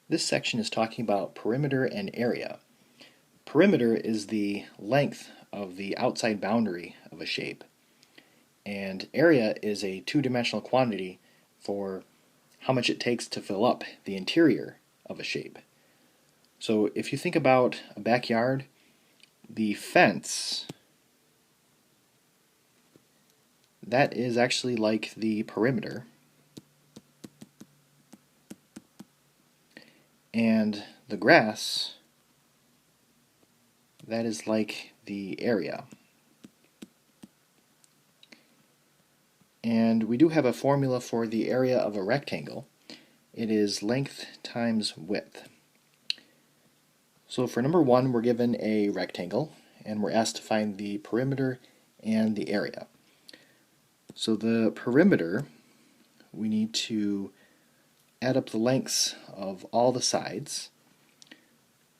This section is talking about perimeter and area. Perimeter is the length of the outside boundary of a shape, and area is a two-dimensional quantity for how much it takes to fill up the interior of a shape. So if you think about a backyard, the fence, that is actually like the perimeter, and the grass, that is like the area. And we do have a formula for the area of a rectangle. It is length times width. So for number 1, we're given a rectangle, and we're asked to find the perimeter and the area. So the perimeter, we need to add up the lengths of all the sides.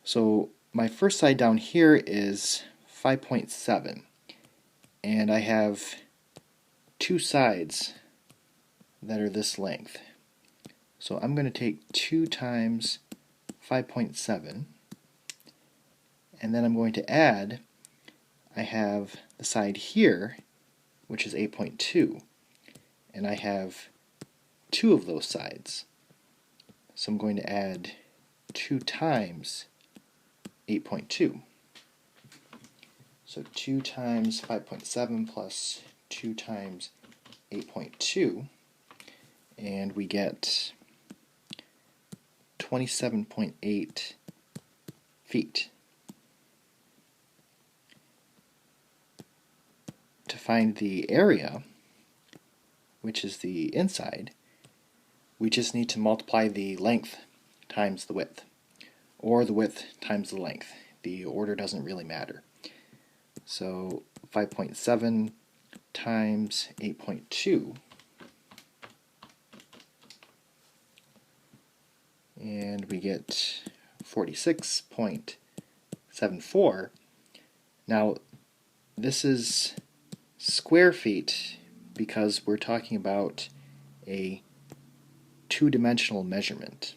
So my first side down here is 5.7, and I have two sides that are this length. So I'm going to take 2 times 5.7, and then I'm going to add, I have the side here, which is 8.2, and I have 2 of those sides. So I'm going to add 2 times 8.2. So 2 times 5.7 plus 2 times 8.2, and we get 27.8 feet. To find the area, which is the inside, we just need to multiply the length times the width, or the width times the length. The order doesn't really matter. So 5.7 times 8.2, and we get 46.74. Now this is square feet because we're talking about a two-dimensional measurement.